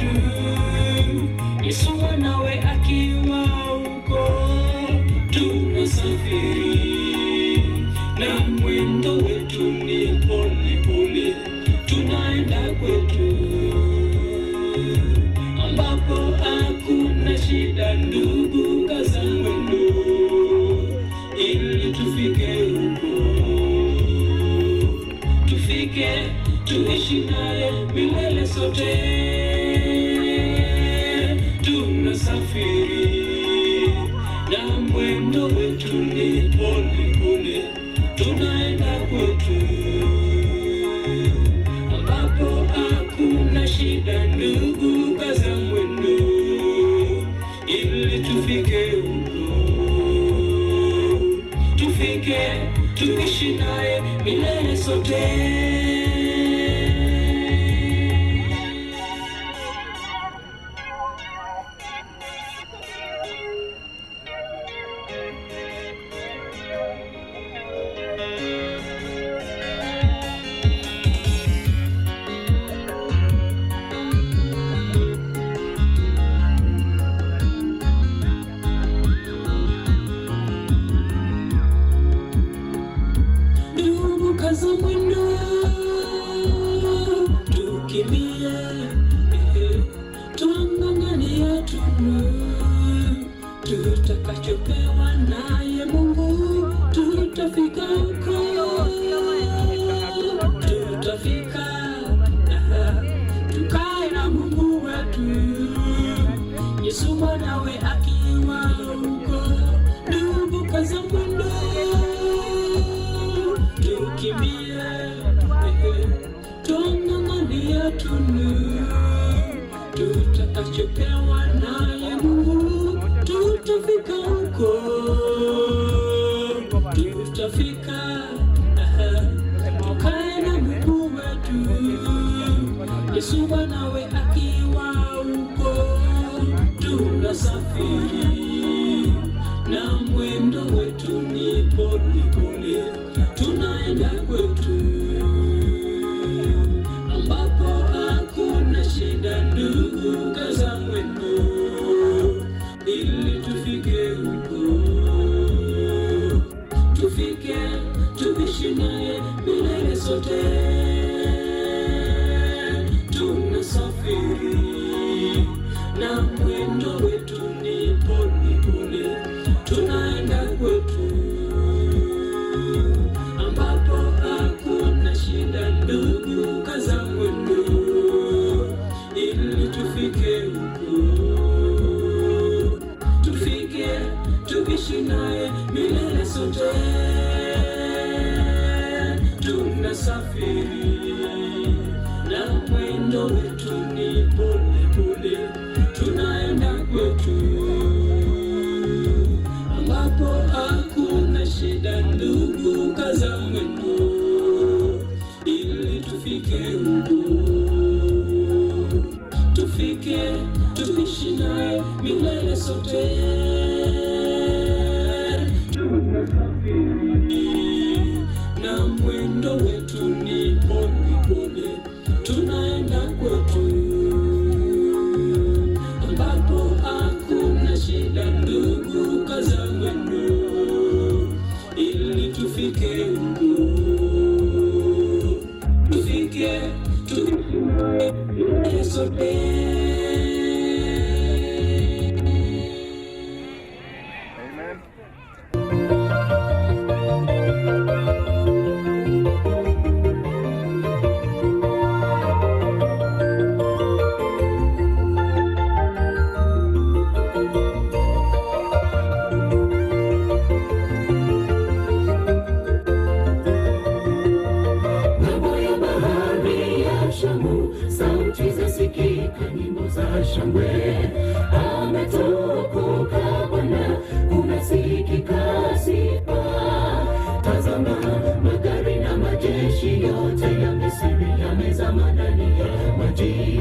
wetu. Yesu mwanawe akiwa huko, tunasafiri na mwendo wetu ni pole pole, tunaenda kwetu ambapo hakuna shida. Ndugu, kaza mwendo ili tufike huko, tufike tuishi naye milele sote. Tunasafiri na mwendo wetu ni pole pole, tunaenda kwetu ambapo hakuna shida. Ndugu, kaza mwendo ili tufike huko, tufike tuishi naye milele sote. Kaza mwendo tukimbie, tuang'ang'anie tutakachopewa naye Mungu, tutafika huko, tutafika, tukae na Mungu wetu. Yesu mwanawe akiwa huko, ndugu, kaza mwendo tukimbie, tuang'ang'anie tutakachopewa naye Mungu, tutafika huko, tutafika, tukae na Mungu wetu. Yesu mwanawe akiwa huko, tunasafiri na mwendo wetu ni pole pole, tunaenda kwetu ambapo hakuna shida. Ndugu, kaza mwendo ili tufike huko, tufike tuishi naye milele sote. Tunasafiri na mwendo wetu ni pole pole, tunaenda kwetu ambapo hakuna shida. Ndugu, kaza mwendo ili tufike huko, tufike tuishi naye milele sote. Tunasafiri na mwendo wetu ni pole pole, tunaenda kwetu ambapo hakuna shida. Ndugu, kaza mwendo ili tufike huko, tufike tuishi naye milele sote. Tunasafiri na mwendo wetu ni pole pole, tunaenda kwetu ambapo hakuna shida. Ndugu, kaza mwendo ili tufike huko, tufike tuishi naye milele sote. Sauti zasikika, nyimbo za shangwe, ametukuka Bwana, kunasikika sifa. Tazama, magari na majeshi yote ya Misri yamezama ndani ya maji.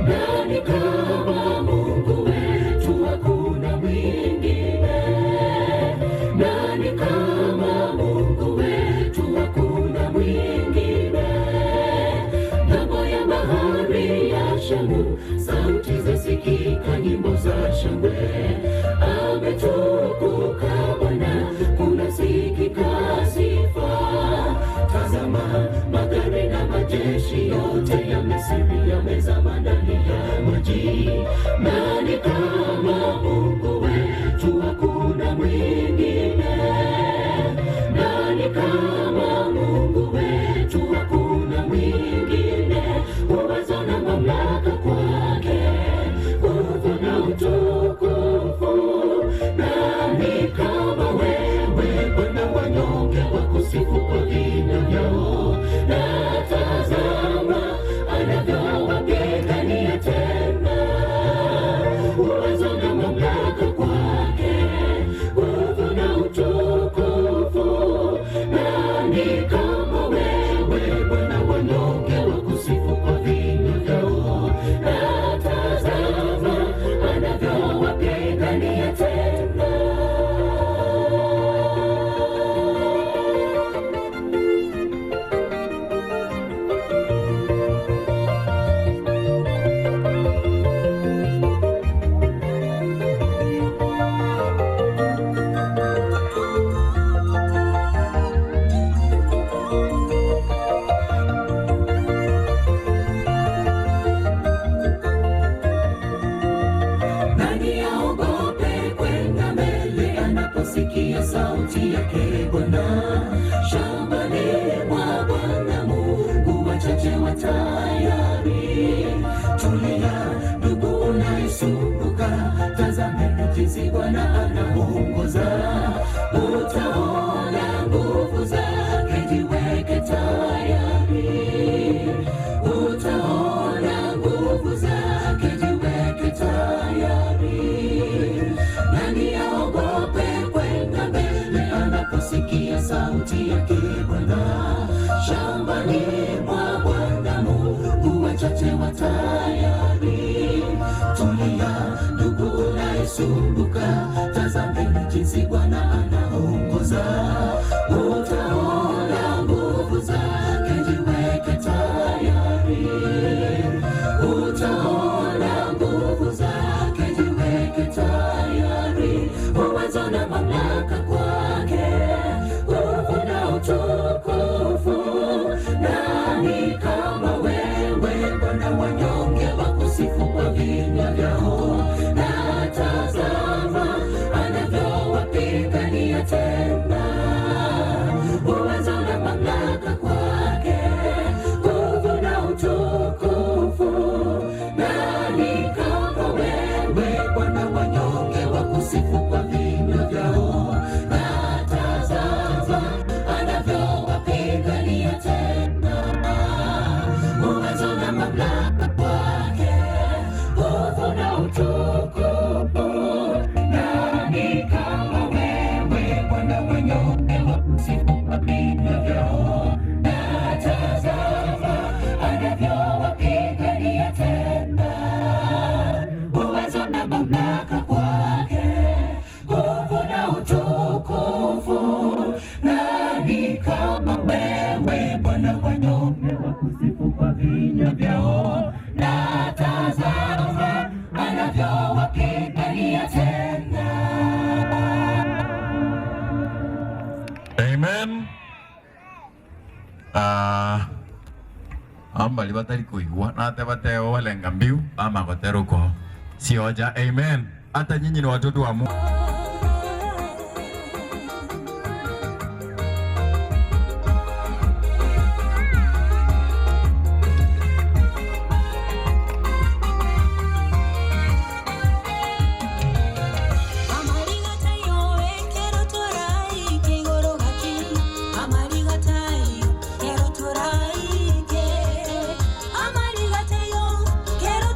Nani kama Mungu wetu? Hakuna mwingine. Nani kama Mungu wetu? Hakuna mwingine. Ng'ambo ya bahari ya Shamu, sauti zasikika, nyimbo za shangwe. Ametukuka Bwana, kunasikika sifa. Tazama magari na majeshi yote ya Misri yamezama ndani ya maji. Nani kama Mungu wetu? Hakuna mwingine. Nani kama Mungu wetu? Hakuna mwingine. Uwezo na mamlaka kwake, nguvu na utukufu. Nani kama wewe Bwana? Wanyonge wakusifu kwa vinywa vyao. Na tazama anavyowapigania tena. Uwezo na mamlaka kwake, nguvu na utukufu. Nani kama wewe Bwana? Wanyonge wakusifu kwa vinywa vyao. Na tazama anavyowapigania tena. Nani aogope kwenda mbele anaposikia sauti yake Bwana? Shambani mwa Bwana Mungu wachache wa tayari. Tulia ndugu unayesumbuka, tazameni jinsi Bwana anaongoza. Utaona nguvu zake, jiweke tayari. Utaona nguvu zake, jiweke tayari. Nani aogope kwenda mbele anaposikia sauti yake Bwana? Shambani mwa Bwana Mungu wachache wa tayari. Tulia ndugu unayesumbuka, tazameni jinsi Bwana anaongoza. Utaona nguvu zake, jiweke tayari. Utaona nguvu zake, jiweke tayari. Uwezo na mamlaka kwake, nguvu na utukufu. Nani kama wewe Bwana? Wanyonge wakusifu kwa vinywa vyao. Na tazama anavyowapigania tena. Uwezo na mamlaka kwake, nguvu na utukufu. Nani kama wewe Bwana? Wanyonge wakusifu kwa vinywa vyao. Na tazama anavyowapigania tena. Uwezo na mamlaka kwake, nguvu na utukufu. Nani kama wewe Bwana? Wanyonge wakusifu kwa vinywa vyao. Na tazama anavyowapigania tena. Uwezo na mamlaka kwake, nguvu na utukufu. Nani kama wewe Bwana? Wanyonge wakusifu kwa vinywa vyao. Na tazama anavyowapigania tena. Amen. Ambali batari kuigua na tebateo walenga mbiu ama goteruko sioja. Amen. Hata nyinyi ni watoto wa Mungu. Quiero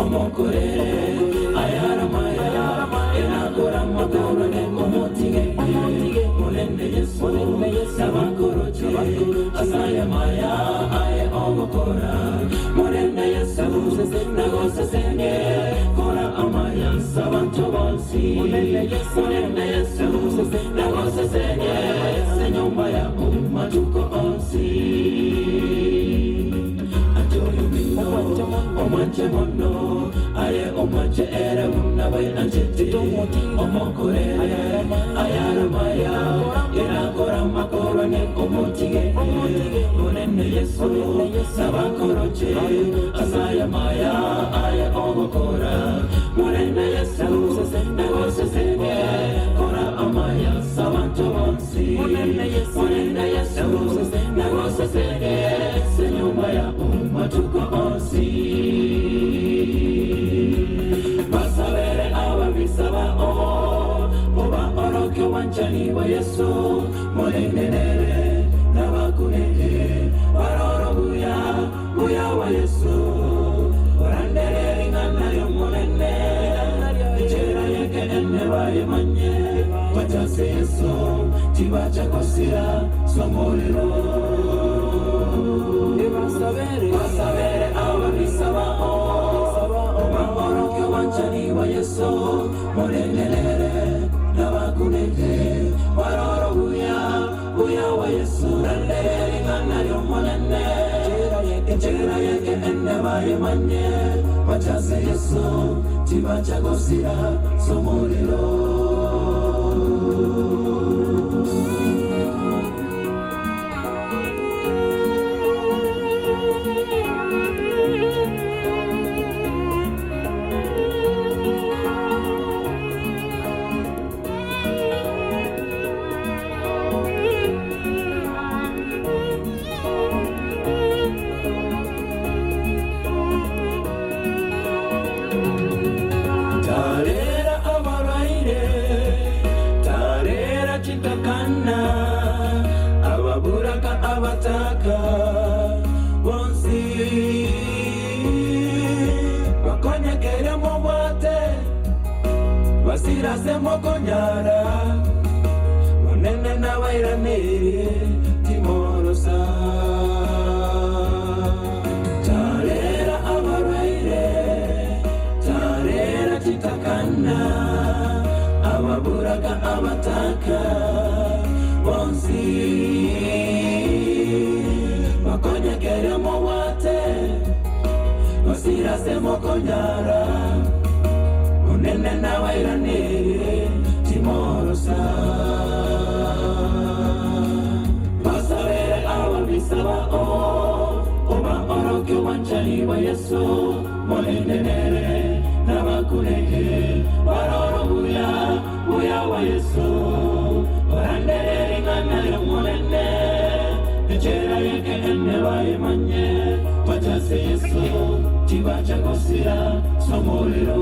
omokore ayara maya inakora makoro ne omotige monende yesu sabakoroche asaya maya aye omokora monende yesu nagosa senge kora amaya sabanto bonsi monende yesu nagosa senge senyumba ya umatuko onsi Omanche mono, aye omanche era una vaina chiti. Omokore, ayara maya, ira kora makoro ne omotige. Monene yesu, sabakoroche, asaya maya, aye omokora. Monene yesu, nagosa senge, kora amaya, sabanto bonsi. Monene yesu, nagosa senge, senyumba ya umatuko onsi. Basavere ababisaba oba orokyo wanchani wa yesu molengenere nabakunege baroro buya wa yesu orandere ringana yo molene ijera yeke enne baye manye wachase yesu tibacha kosira somolero basavere ababisaba oba orokyo wanchani wa yesu molengenere nabakunege baroro buya wa yesu randere ringana yo molene ijera yeke enne baye manye wachase yesu tibacha kosira somolero abataka bonsi bakonyekere mobate basirase mokonyara monene na wairanere timorosa tarera abaraire tarera chitakana ababuraga abataka bonsi bakonyekere mowate basirase mokonyara monene na wairanere timorosa basavere ababisaba oba orokyo wanchani wa yesu molengenere nabakunege baroro buya wa yesu orandere ringana yo molene ijera yeke enne baye manye wachase yesu tibacha kosira somolero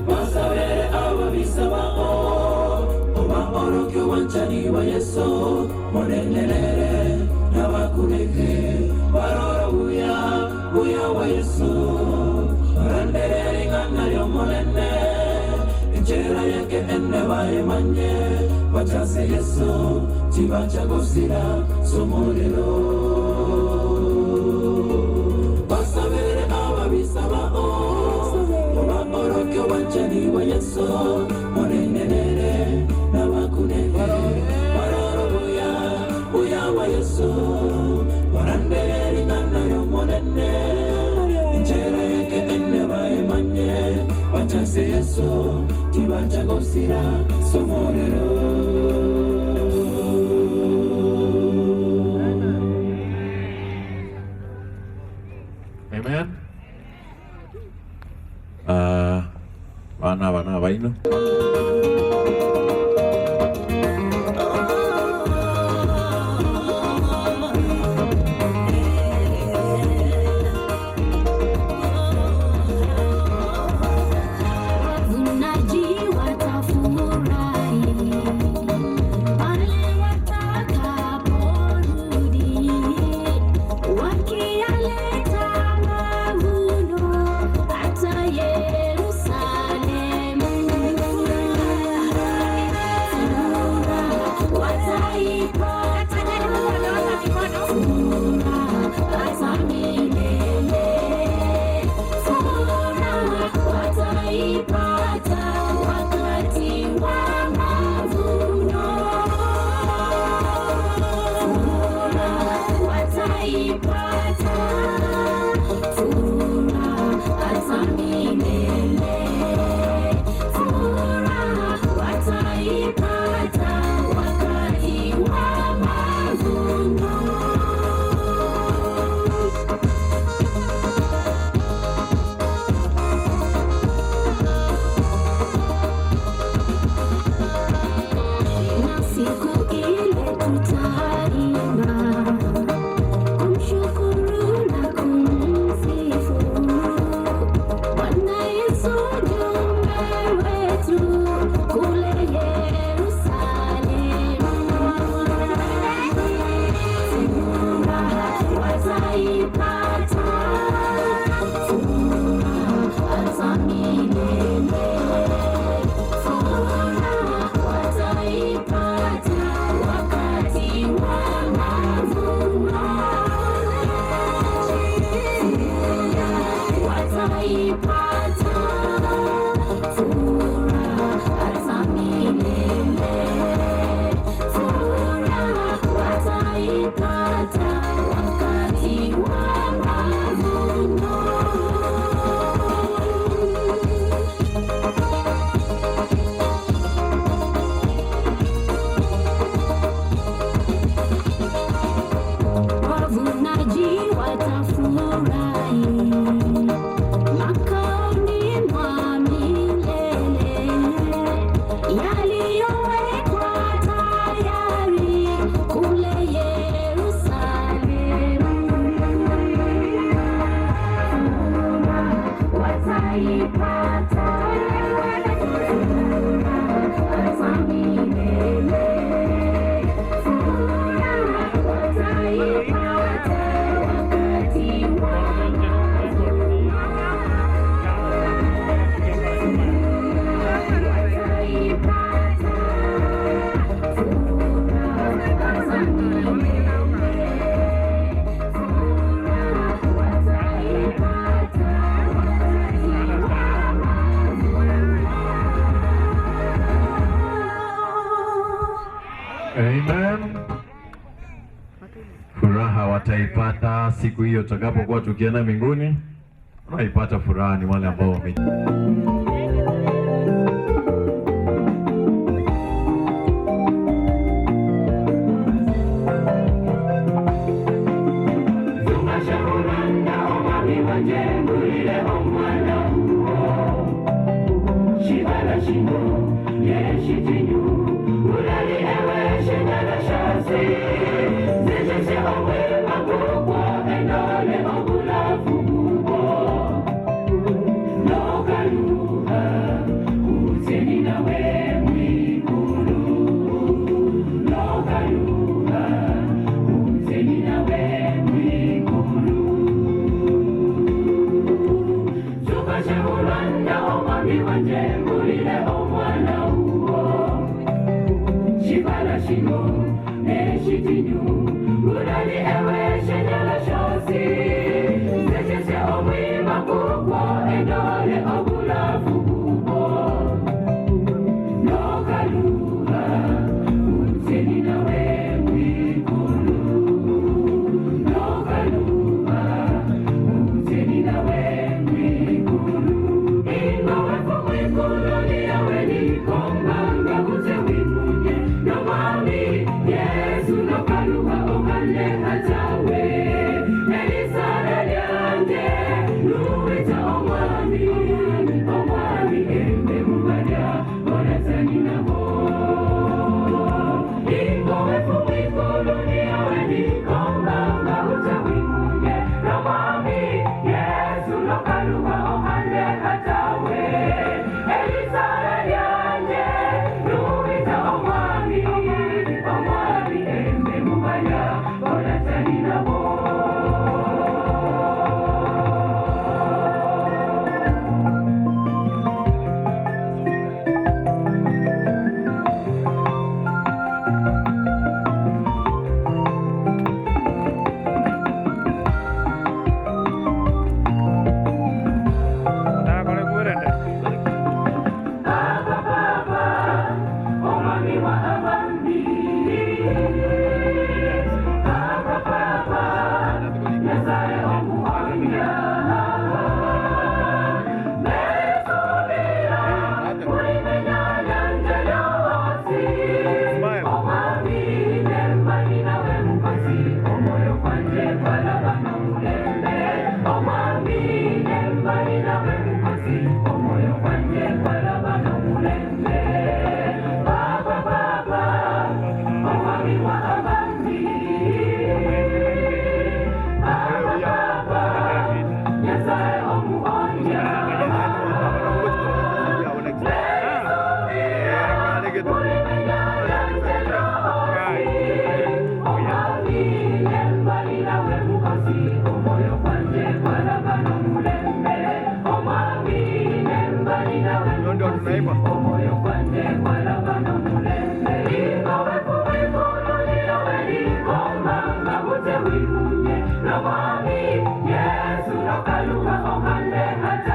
basavere ababisaba oba orokyo wanchani wa yesu molengenere nabakunege baroro buya wa yesu orandere ringana yo molene ijera yeke enne baye manye wachase yesu tibacha kosira somolero basavere ababisaba oba orokyo wanchani wa yesu molengenere nabakunege baroro buya wa yesu orandere ringana yo molene ijera yeke enne baye manye wachase yesu tibacha kosira somolero. Amen. Bana baino. Wakialeta wataipata furaha za milele, furaha wataipata wakati wa mavuno. Wavunaji watafurahi makaoni mwa milele, yaliyowekwa tayari kule Yerusalemu. Wataipata furaha za milele, Amen. Furaha wataipata siku hiyo tutakapokuwa tukienda mbinguni. Wataipata furaha ni wale ambao wame Yesu no kaluha o hande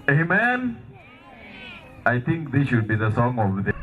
Amen. I think this should be the song of the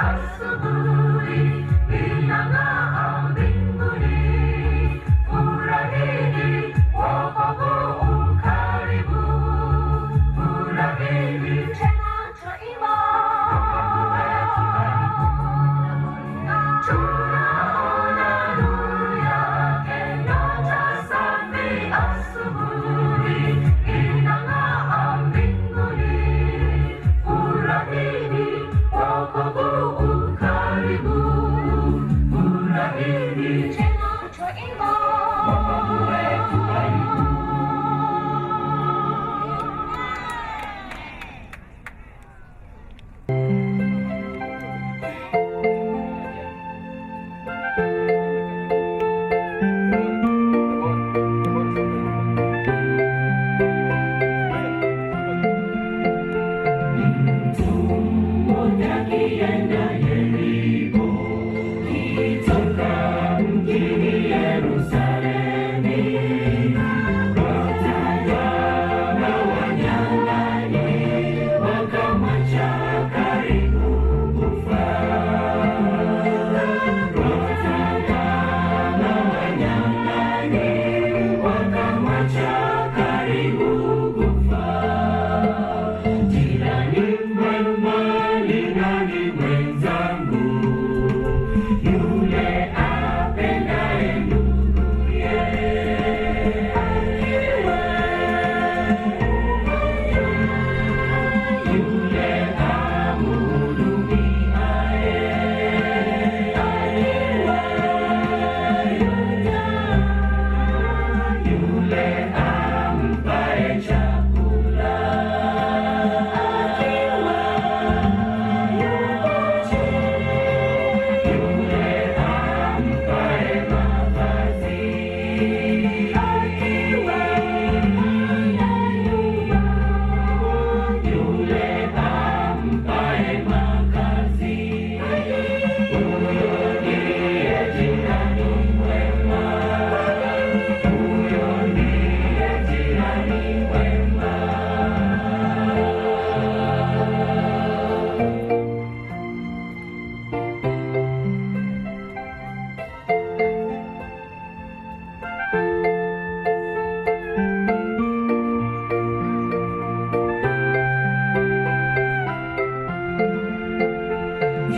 asubuhi akienda Yeriko, kitoka mjini Yerusalemu, wakatana wanyang'anyi, wakamwacha karibu kufa. Wakatana wanyang'anyi, wakamwacha karibu kufa. Jirani mwema ni nani mwenzangu? Yule apendaye nduguye. Yule amhudumiaye. Yule ampaye chakula. Yule ampaye mavazi. Yule ampaye makazi. Huyo ndiye jirani mwema. Huyo ndiye jirani mwema.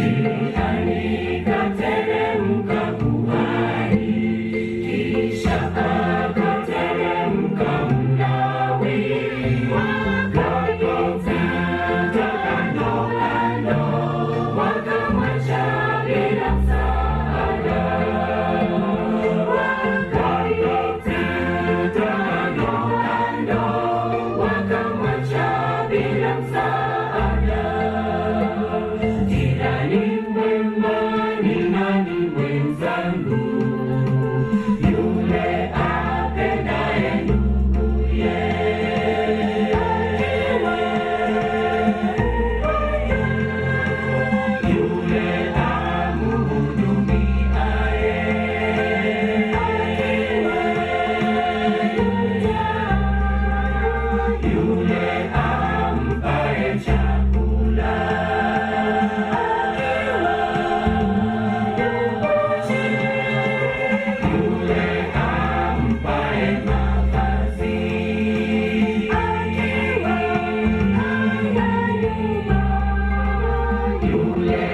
Jirani kateremka kuhani, kisha akateremka Mlawi, wakapita kando kando, wakamwacha bila msaada. Wakapita kando kando, wakamwacha bila msaada. Jirani mwema ni nani mwenzangu? Yule apendaye nduguye. Yule amhudumiaye. Yule ampaye chakula. Yule ampaye mavazi. Yule